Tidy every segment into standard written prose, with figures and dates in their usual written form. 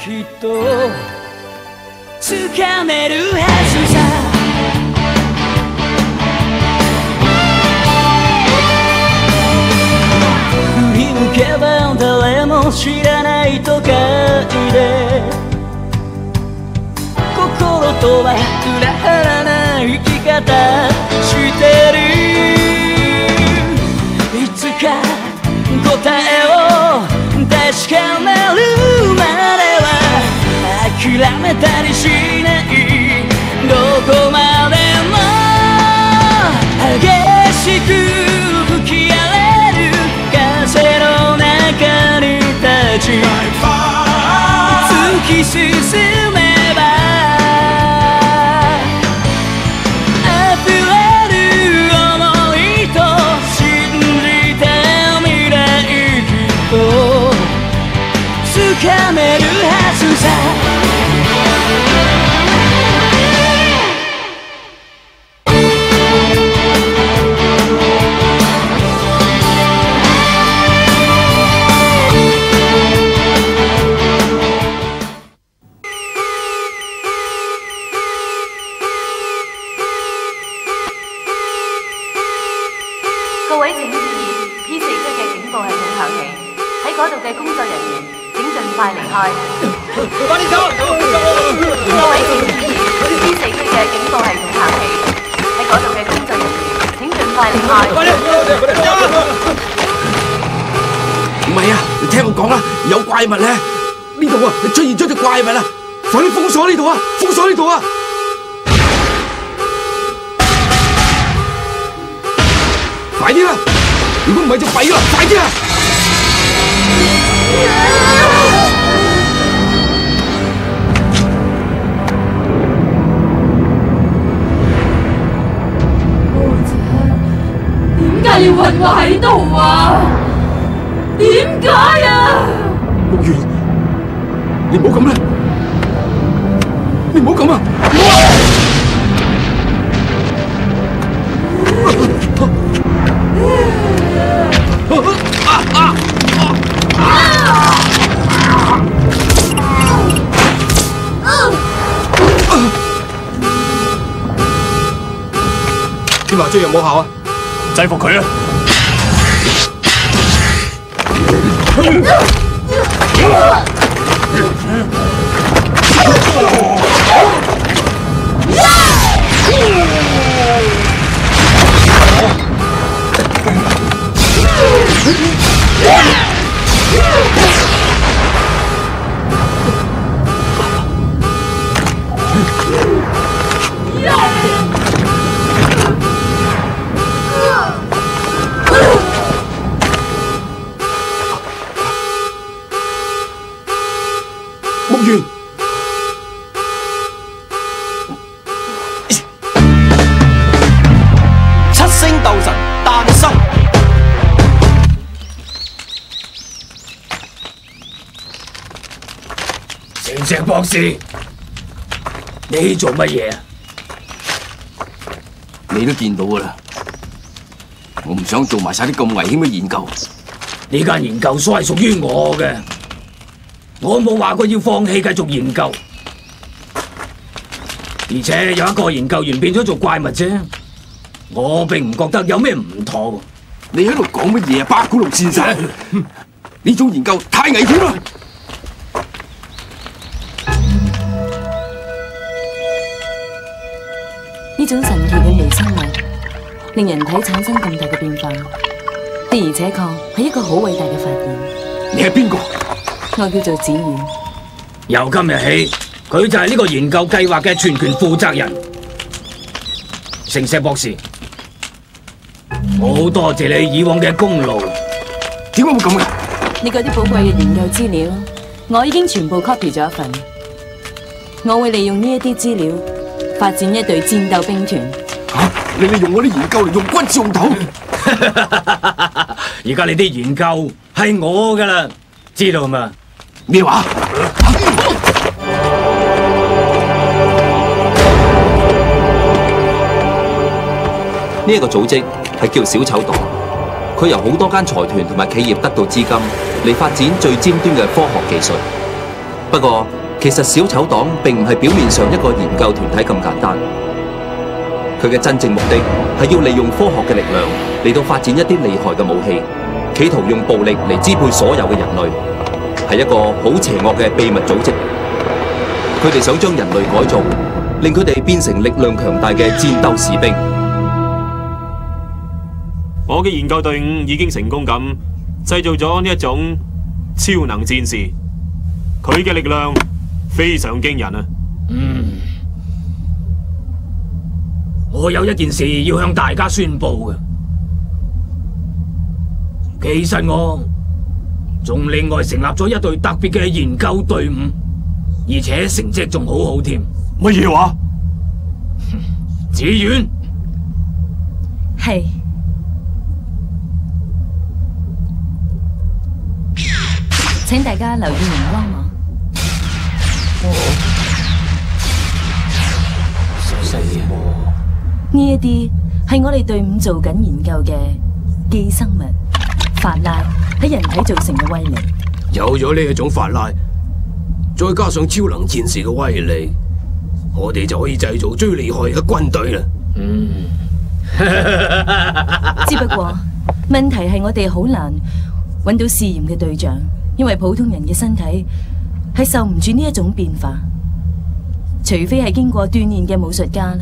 きっとつかめるはずさ。振り向けば誰も知らない都会で心とは裏腹な生き方してる。いつか答えを確かめるまでは諦めたりしない。どこまでも激しく吹き荒れる風の中に立ち突き進めば溢れる想いと信じた未来きっとつかめるはずさ。各位請注意 P4 區嘅警報系統響起，喺嗰度嘅工作人員請盡快離開。快啲走！各位請注意 P4 區嘅警報系統響起，喺嗰度嘅工作人員請盡快離開。快啲走！唔係啊，你聽我講啦，有怪物咧，呢度啊出現咗隻怪物啦，快啲封鎖呢度啊，封鎖呢度啊！快啲啦！如果唔係就弊啦！快啲啊！點解要困我喺度啊？點解啊？木原，你唔好咁啦！你唔好咁啊！啲麻醉藥冇效啊！制服佢啊！木原，七星鬥神誕生。成石博士，你做乜嘢啊？你都見到噶啦，我唔想做埋晒啲咁危險嘅研究。呢間研究所係屬於我嘅，我冇話過要放棄繼續研究。而且有一個研究員變咗做怪物啫，我並唔覺得有咩唔妥。你喺度講乜嘢啊，巴古龍先生？呢種研究太危險啦！呢種神奇嘅微生物，令人體產生咁大嘅變化，的而且確係一個好偉大嘅發現。你係邊個？我叫做子宇。由今日起，佢就係呢個研究計劃嘅全權負責人。成石博士，我好多謝你以往嘅功勞。點解會咁嘅？你嗰啲寶貴嘅研究資料，我已經全部 copy 咗一份。我會利用呢一啲資料，發展一隊戰鬥兵團。嚇！你利用我啲研究嚟用軍事用途？而家你啲研究係我㗎啦，知道嘛？咩話？呢一個組織係叫小丑黨，佢由好多間財團同埋企業得到資金嚟發展最尖端嘅科學技術。不不過，其實小丑黨並唔係表面上一個研究團體咁簡單，佢嘅真正目的係要利用科學嘅力量嚟到發展一啲厲害嘅武器，企圖用暴力嚟支配所有嘅人類，係一個好邪惡嘅秘密組織。佢哋想將人類改造，令佢哋變成力量強大嘅戰鬥士兵。我嘅研究隊伍已經成功咁製造咗呢一種超能戰士，佢嘅力量非常驚人啊！我有一件事要向大家宣布嘅。其實我仲另外成立咗一隊特別嘅研究隊伍，而且成績仲好好添。乜嘢話？子遠係。請大家留意熒光幕。呢一啲係我哋隊伍做緊研究嘅寄生物法拉喺人體造成嘅威力。有咗呢一種法拉，再加上超能戰士嘅威力，我哋就可以製造最厲害嘅軍隊啦。只不過問題係我哋好難揾到試驗嘅對象。因為普通人嘅身體係受唔住呢一種變化，除非係經過鍛煉嘅武術家啦。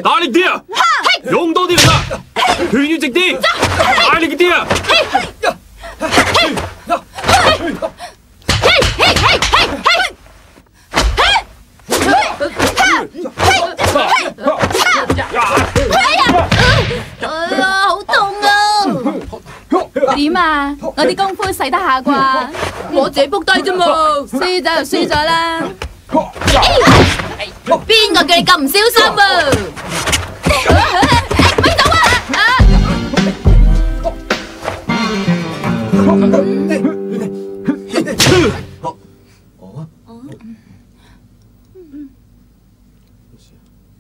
大力啲啊！用多啲力啊！拳要直啲，大力啲啊！好痛啊！點啊？我啲功夫使得下啩？我自己仆低啫嘛，輸咗就輸咗啦。邊個叫你咁唔小心啊？咪走啊！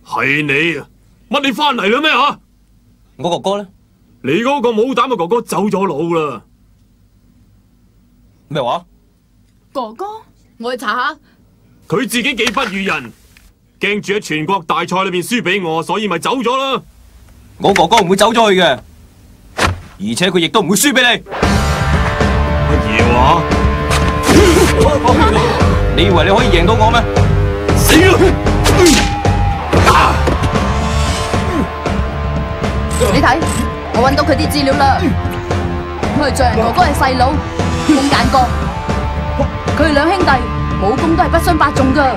係你啊！乜你翻嚟啦咩吓？我哥哥咧？你嗰個冇膽嘅哥哥走咗佬啦！咩話？哥哥，我去查下。佢自己幾不如人，驚住喺全國大賽裏邊輸俾我，所以咪走咗啦。我哥哥唔會走咗去嘅，而且佢亦都唔會輸俾你。乜嘢話？你以為你可以贏到我咩？死啦！你睇，我揾到佢啲資料啦。佢係象人哥哥嘅細佬，風眼哥。佢哋兩兄弟武功都係不相伯仲噶。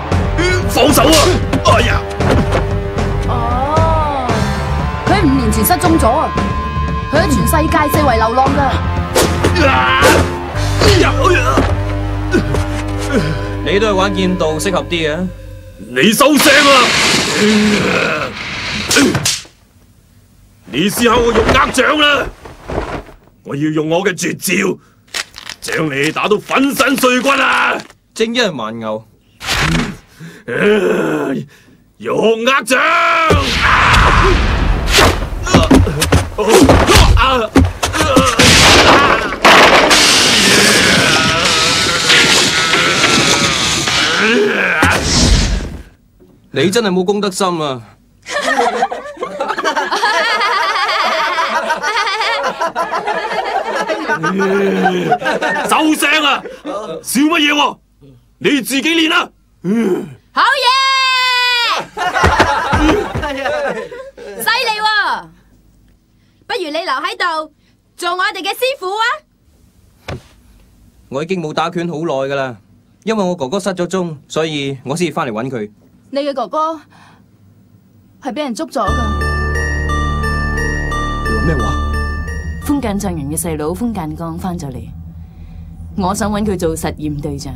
放手啊！哎呀！哦，佢5年前失蹤咗啊！佢喺全世界四圍流浪噶。你都係玩劍道適合啲嘅。你收聲啊！你試下我用鴨掌啦！我要用我嘅絕招，將你打到粉身碎骨啊！正一蠻牛，用鴨掌！你真係冇公德心啊！收聲啊！笑乜嘢？你自己練啦！好嘢！犀利喎！不如你留喺度做我哋嘅師傅啊！我已經冇打拳好耐噶啦，因為我哥哥失咗蹤，所以我先至翻嚟揾佢。你嘅哥哥係俾人捉咗噶。你話咩話？風間象人嘅細佬風間剛翻咗嚟，我想揾佢做實驗對象。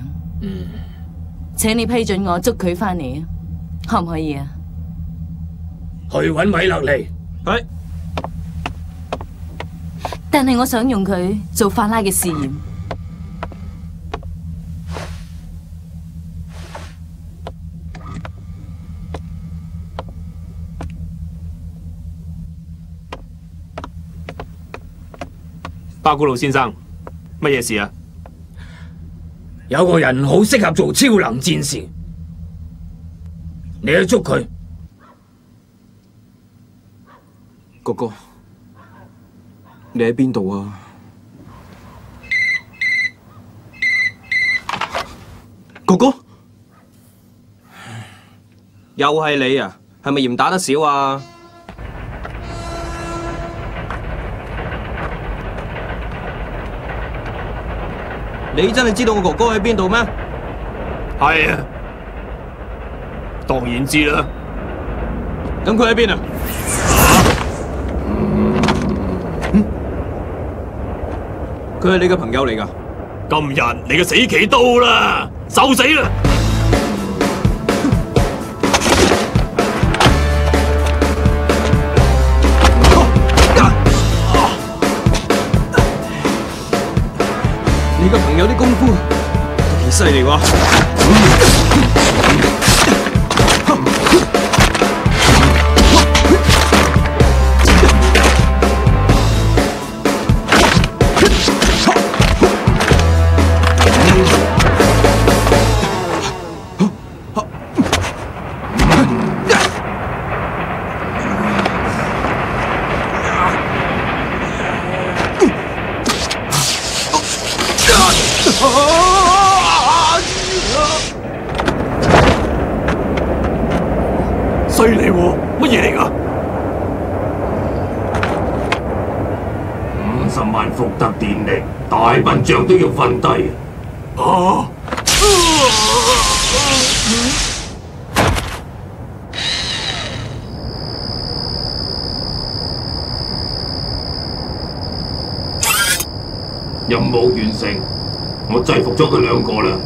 請你批准我捉佢翻嚟啊，可唔可以啊？去揾米勒尼。係。但係我想用佢做法拉嘅試驗。巴古魯先生，乜嘢事啊？有個人好適合做超能戰士，你去捉佢。哥哥，你喺邊度啊？哥哥，又係你啊？係咪嫌打得少啊？你真係知道我哥哥喺邊度咩？係啊，當然知啦。咁佢喺邊啊？佢係你嘅朋友嚟㗎。今日你嘅死期到啦，受死啦！你個朋友啲功夫都幾犀利喎！犀利喎，乜嘢嚟㗎？50萬伏特電力，大笨象都要瞓低。啊！任務完成，我制服咗佢2個啦。